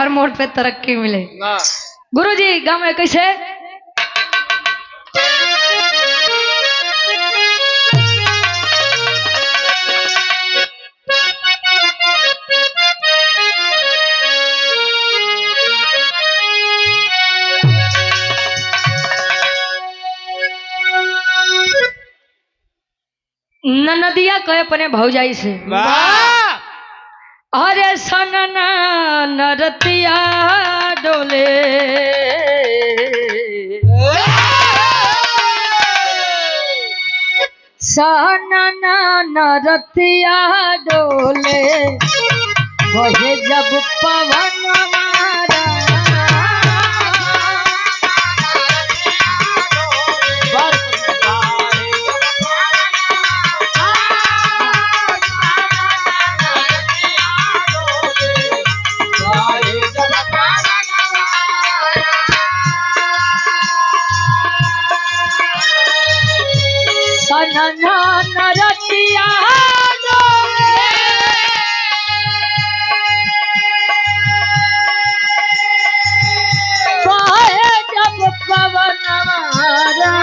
हर मोड़ पे तरक्की मिले। गुरुजी गाँव में कैसे नदिया कहे अपने भौजाई से अरे सनना नरतिया डोले सनना नरतिया डोले वही जब पवन सनना नरतिया डोले बहे जब पवनवारा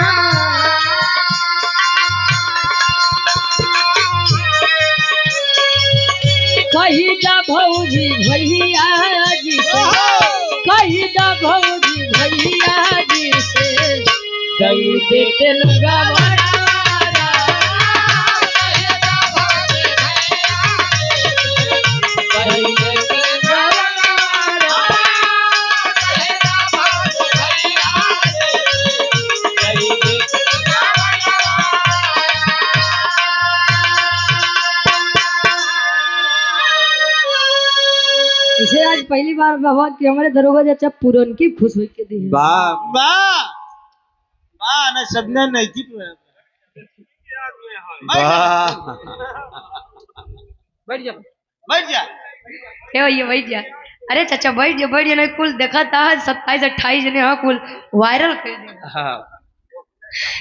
कही दा भौजी भैया जी से कही दा भौजी भैया जी से गई दे तेलुगा इसे आज पहली बार बाबा कि हमारे दरोगा चाचा पूरन की खुश हुई के दी वाह वाह वाह ना सबने नहीं की वाह बैठ जा बैठ जा ये बैठ जा। अरे चाचा बैठ जा नहीं कुल देखा था 27-28 जने हाँ कुल वायरल कर दिया।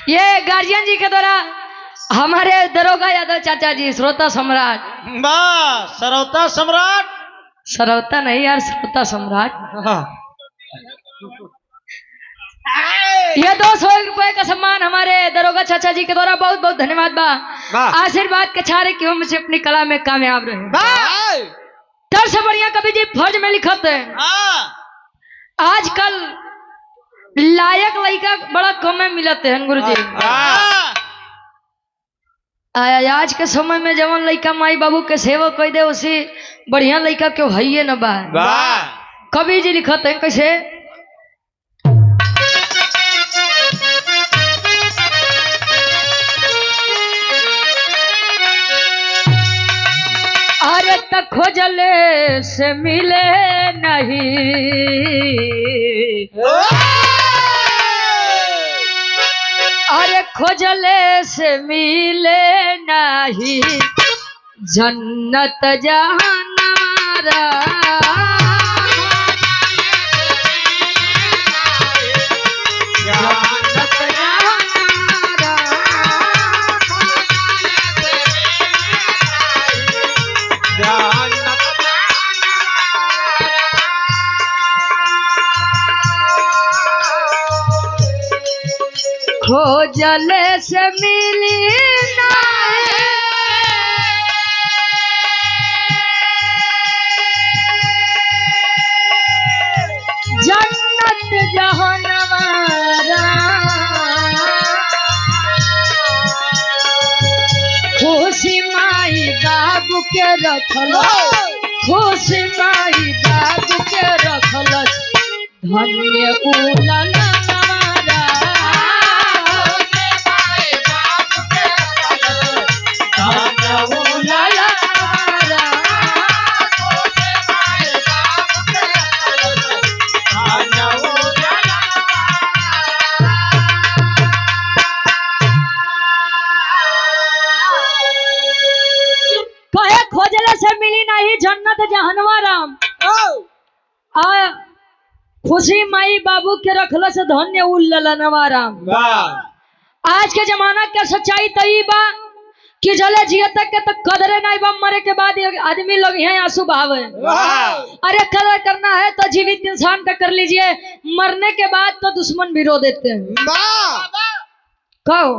ये गार्जियन जी के द्वारा हमारे दरोगा यादव चाचा जी श्रोता सम्राट वाह सरौता सम्राट सरौता नहीं यार श्रोता सम्राट ये 200 रुपए का सम्मान हमारे दरोगा चाचा जी के द्वारा बहुत बहुत धन्यवाद बा। आशीर्वाद के छारे कि हम से अपनी कला में कामयाब रहे। डर से बढ़िया कवि जी फर्ज में लिखते हैं आजकल लायक लड़का बड़ा कम में मिलते हैं गुरु जी। आज के समय में जवन लड़का माई बाबू के सेवा कर दे उसी बढ़िया लड़का क्यों है न बा। कवि जी लिखते हैं कैसे अरे तक खोजले से मिले नहीं अरे खोजले से मिले नहीं जन्नत जहानारा खोजले से मिली जन्नत जहानवारा खुशी माई बाबू के रखल खुशी माई बाबू के रखल धन्य उलल खोजले से मिली नहीं जन्नत जहनवा राम खुशी माई बाबू के रखल से धन्य उल्लनवा राम। आज के जमाना के सच्चाई तई बा कि जले जिए तक के तो कदरे नहीं बा, मरे के बाद ये आदमी लोग यहाँ आंसू बहावे। अरे कदर करना है तो जीवित इंसान का कर लीजिए, मरने के बाद तो दुश्मन भी रो देते हैं। कहो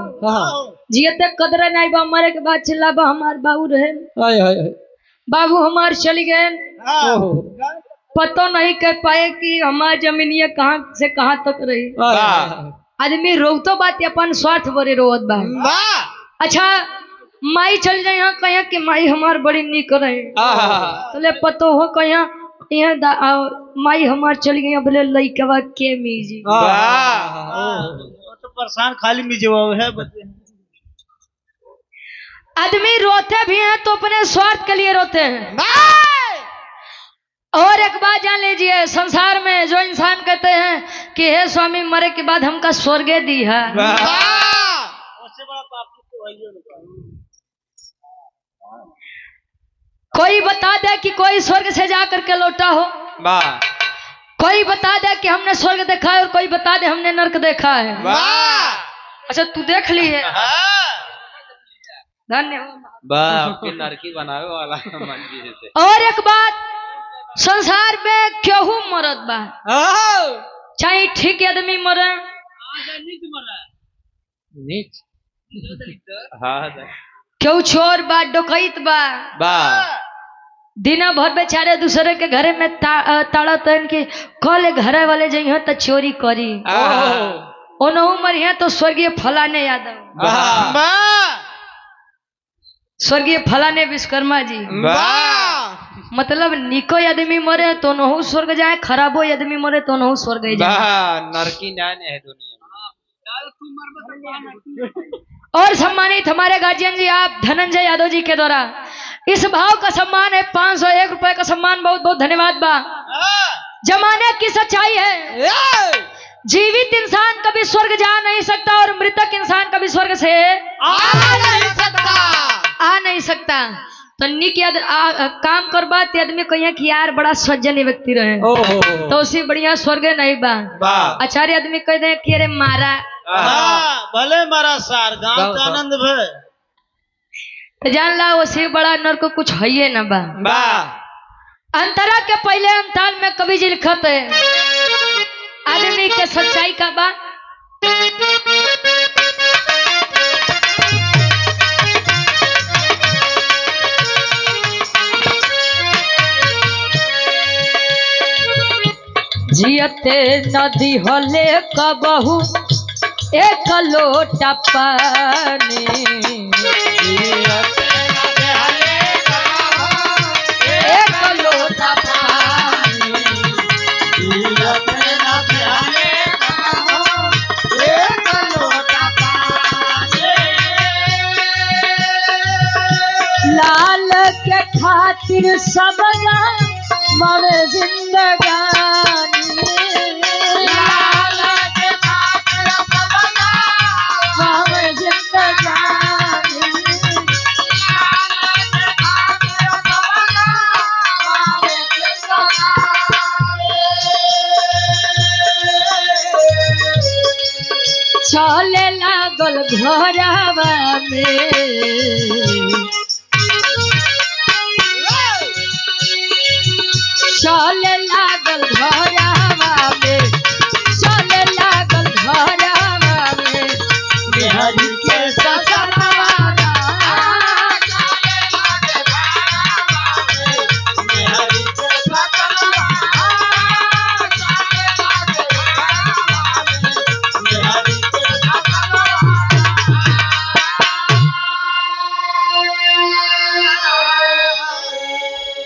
जिए तक कदरे नहीं बा, मरे के बाद चिल्लाबा हमार बाबू रहे, बाबू हमार चली गए, पतो नहीं कर पाए कि हमार जमीनिया कहाँ से कहाँ तक रही। आदमी रोतो बात अपन स्वार्थ बरे रोवत बा। अच्छा माई चल जाए यहाँ कहीं कि माई हमार बड़ी निक रहे, तो पतो हो कहीं माई हमार चल गई, बोले लइकवा के मीजी तो परेशान खाली मिजवा है। आदमी रोते भी हैं तो अपने स्वार्थ के लिए रोते हैं। और एक बात जान लीजिए, संसार में जो इंसान कहते हैं कि हे स्वामी मरे के बाद हमका स्वर्ग दी है, उससे बड़ा पाप तो है ही। कोई बता दे कि कोई स्वर्ग से जा करके लौटा हो, कोई बता दे कि हमने स्वर्ग देखा है, और कोई बता दे हमने नरक देखा है। अच्छा तू देख ली है, धन्यवाद। नरकी बनावे वाला। और एक बात, संसार में क्यों मरद बा, चाहे ठीक आदमी मरे, क्यों चोर बा, डकैत बा, दिना भर बेचारे दूसरे के घरे में ताड़ा तन के कल घरे वाले जइह तो चोरी करी, ओनहु मरिया तो स्वर्गीय फलाने यादव, स्वर्गीय फलाने विश्वकर्मा जी। मतलब निको आदमी मरे तो नहु स्वर्ग जाए, खराबो आदमी मरे तो नहु स्वर्ग जाए। नरकी न्याय है दुनिया में। और सम्मानित हमारे गार्जियन जी आप धनंजय यादव जी के द्वारा इस भाव का सम्मान है, 501 रुपए का सम्मान, बहुत बहुत धन्यवाद बा। जमाने की सच्चाई है, जीवित इंसान कभी स्वर्ग जा नहीं सकता और मृतक इंसान कभी स्वर्ग से आ नहीं सकता। तो निक याद काम कर बात आदमी कहिए कि यार बड़ा सज्जन व्यक्ति रहे, तो उसी बढ़िया स्वर्ग नहीं बा। आचार्य आदमी कह दे कि अरे मारा भले मारा सार गांव का आनंद भय, तो जान ला उसी बड़ा नरक कुछ है न बा। अंतरा के पहले अंताल में कवि जी लिखत है, आदमी के सच्चाई का बा। जियते नदी होले कबहू एक लोटा पानी, एक लोटा पानी, लाल के खातिर सब मर जिंदगानी, चले लागल घरवा में, चले लागल घरवा में, चले लागल घरवा में, हरि के ससुराला, हरि के ससुराला,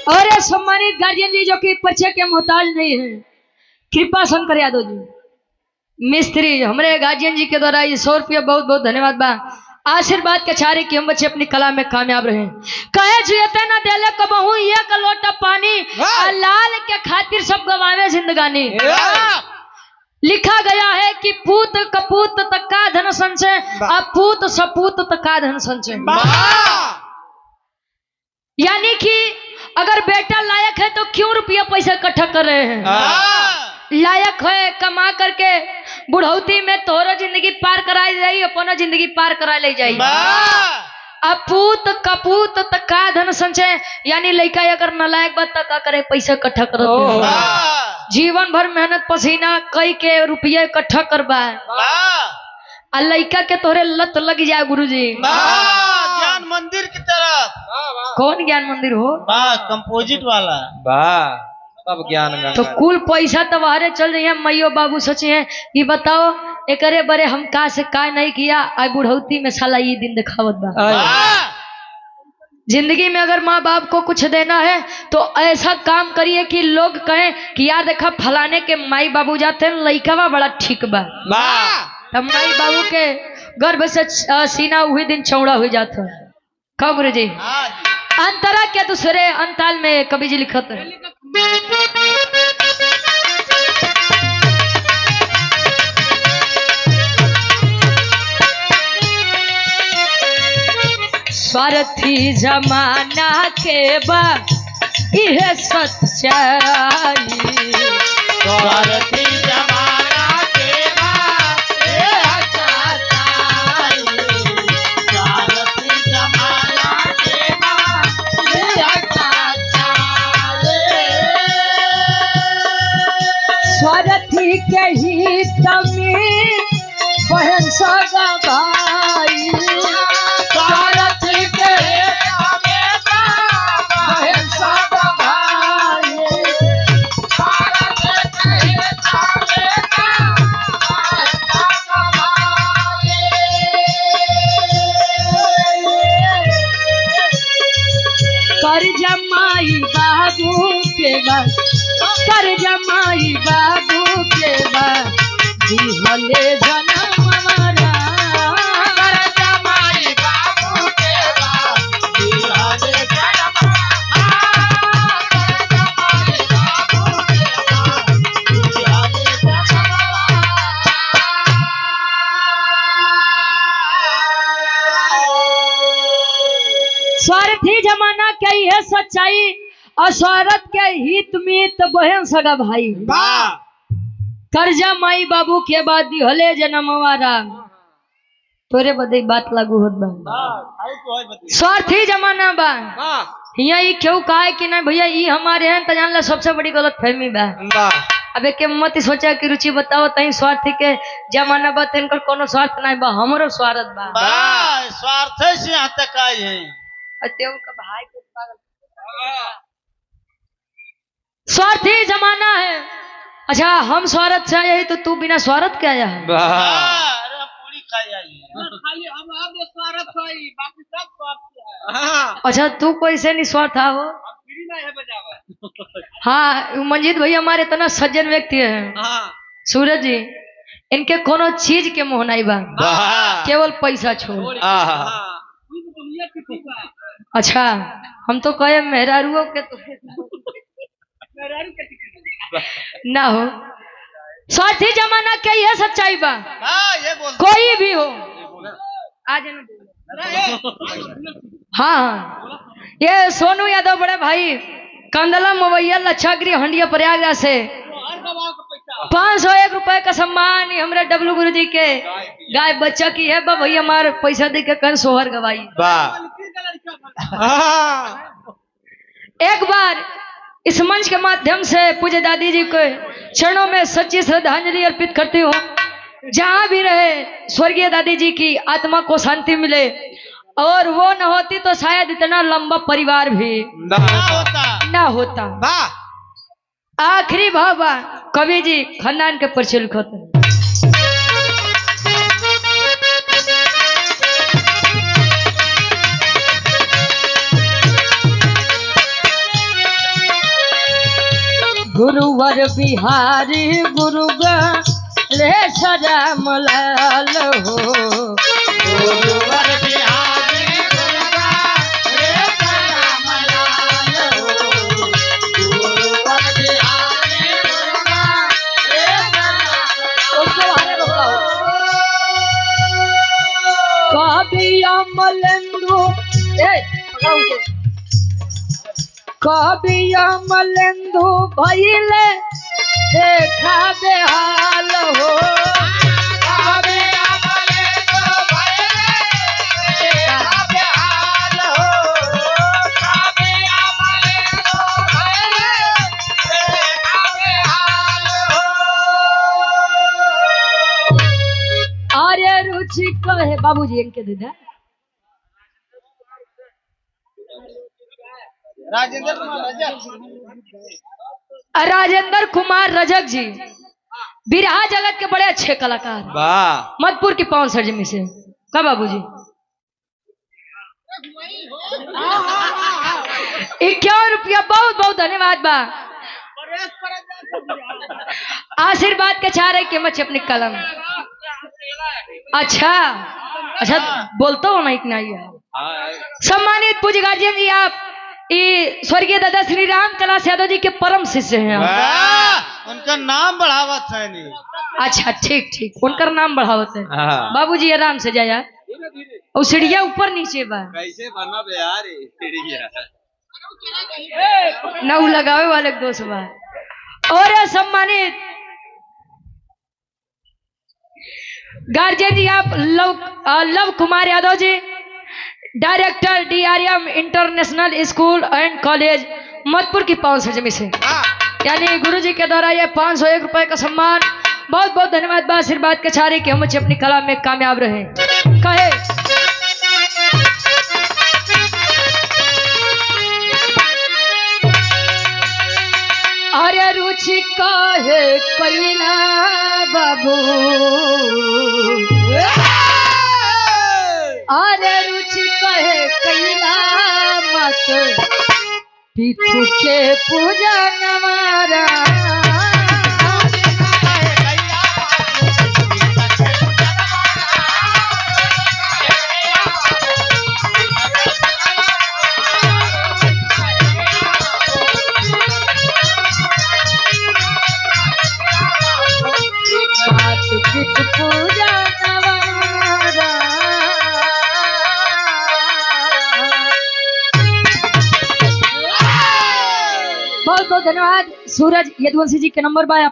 और सम्मानित गार्जियन जी जो कि परिचय के मोहताज नहीं है, कृपा शंकर यादव जी मिस्त्री, हमारे गार्जियन जी के द्वारा ये 100 रुपया बहुत बहुत धन्यवाद बा। आशीर्वाद के चारे कि हम बच्चे अपनी कला में कामयाब रहे। कहे जियते न देले कबहू एक लोटा पानी, लाल के खातिर सब गवावे जिंदगानी। लिखा गया है कि पूत कपूत तका धन संचय, अपूत सपूत तका धन संचय। यानी कि अगर बेटा लायक है तो क्यों रुपया पैसा इकट्ठा कर रहे हैं, लायक है कमा करके बुढ़ौती में तोरो जिंदगी पार कराई जाई, अपनो जिंदगी पार करा ले जाई। अपूत कपूत त का धन संचय, यानी लड़का अगर नलायक बात त का करे, पैसा इकट्ठा करत ओह। वाह जीवन भर मेहनत पसीना कई के रुपया इकट्ठा करबा, वाह आ लड़का के तोहरे लत लग जाए गुरुजी। वाह ज्ञान मंदिर की तरफ। कौन ज्ञान मंदिर हो? वाह कंपोजिट वाला। वाह सब ज्ञान गंगा तो कुल पैसा तो बाहरे चल रही है, मैयो बाबू सोचे हैं ये बताओ एकरे बरे हम का से का नहीं किया, आई बुढ़ौती में साला ये दिन दिखावत बा। वाह जिंदगी में अगर माँ बाप को कुछ देना है तो ऐसा काम करिए कि लोग कहें कि यार देखा फलाने के माई बाबू जाते हैं, लइकावा बड़ा ठीक बा। वाह तब माई बाबू के गर्भ से सीना वही दिन चौड़ा हो जाता है। कब गुरु जी हाँ जी। अंतरा के दूसरे अंताल में कवि जी लिखत है, स्वार्थी जमाना के बा यह सच्चाई, स्वार्थी जमाना के बाद ये सच्चाई। स्वार्थी जमाना के बाद ये सच्चाई। स्वार्थी के हित में बहन सगा भाई, स्वार्थी के हमें बहन सगा भाई। कर जमाई बाबू के बाद, कर जमाई बाबू के बाद दिहले जन्म हमारा, कर जमाई बाबू के बाद दिहले जन्म। कर जमाई बाबू के बाद दिहले जन्म। स्वार्थी जमाना के है सच्चाई, और स्वार्थ के हित में तो बहन सगा भाई। वाह कर्जा माई बाबू के बाद दिहले जन्मवारा, तोरे बदे बात लागू होत बा। स्वार्थी जमाना बा, यहाँ ई क्यों कहा कि नहीं भैया ई हमारे हैं, तो जान ला सबसे बड़ी गलत फहमी बा। अब एक मत सोचा कि रुचि बताओ तही स्वार्थी के जमाना बा, इनकर कोनो स्वार्थ नहीं बा, हमरो स्वार्थ बा। वाह स्वार्थ से यहाँ तक आए हैं। अत्यव का भाई को पागल, स्वार्थी जमाना है। अच्छा हम स्वार्थ से आए हैं, तो तू बिना स्वार्थ के आया है? अरे पूरी खाई आई है। खाली हम आप स्वार्थ होई, बाकी सब स्वार्थ है। अच्छा तू कोई से नहीं स्वार्थ हो? हाँ मंजीत भैया हमारे इतना सज्जन व्यक्ति है, सूरज जी इनके कोनो चीज के मोह नहीं बा, केवल पैसा छोड़। अच्छा हम तो कहे मेहरारुओं के तो ना हो, स्वार्थी जमाना के ये सच्चाई बा। ये बोल कोई भी हो आज हाँ ये सोनू यादव बड़े भाई कंदला मवैया लच्छागिरी हंडिया प्रयागराज से 501 रुपए का सम्मान हमारे डब्लू गुरु जी के गाय बच्चा की है भैया हमारे पैसा दे के कन सोहर गवाई। एक बार इस मंच के माध्यम से पूज्य दादी जी के चरणों में सच्ची श्रद्धांजलि अर्पित करती हूँ। जहां भी रहे स्वर्गीय दादी जी की आत्मा को शांति मिले, और वो न होती तो शायद इतना लंबा परिवार भी ना होता। आखिरी भाव बा कवि जी खानदान के परिचय लिखत हैं। गुरुवर बिहारी गुरु रे सराम लाल हो, गुरुवर बिहारी रे सराम लाल हो। गुरुवर बिहारी रे सराम कवि अमलेंदु कवि अमलेंदु भइले देखा बेहाल हो, कवि अमलेंदु भइले देखा बेहाल बाबूजी इनके दे दे। राजेंद्र कुमार रजक। राजेंद्र कुमार रजक जी बिरहा जगत के बड़े अच्छे कलाकार, वाह मधुपुर की 65 जमी से। का बाबूजी 51 रुपया, बहुत बहुत धन्यवाद बा। आशीर्वाद के चाह रहे कि मच अपनी कलम। अच्छा अच्छा बोलता हो नहीं कि नहीं है। सम्मानित पूज्य गार्जियन जी, आप स्वर्गीय दादा श्री राम कला यादव जी के परम शिष्य हैं। उनका नाम बढ़ावत है नहीं। अच्छा ठीक ठीक, उनका नाम बढ़ावत है। हाँ। बाबूजी आराम से जाया, और सीढ़िया ऊपर नीचे बा, कैसे बना बे यार ये? नौ लगावे वाले दोस्त बा। और सम्मानित गार्जियन जी, आप love Kumar Yadav ji, director DRM international school and college Madhupur की 65 जमी से, यानी गुरु जी के द्वारा ये 501 रुपए का सम्मान। बहुत बहुत धन्यवाद बा। आशीर्वाद के चारे कि हम अपनी कला में कामयाब रहे। कहे अरे रुचि काहे कैला बाबू, अरे रुचि कहे कैला मत पितु के पूजा नवारा। पितु पूजा नवारा। बहुत बहुत धन्यवाद। सूरज यदुवंशी जी के नंबर बाय।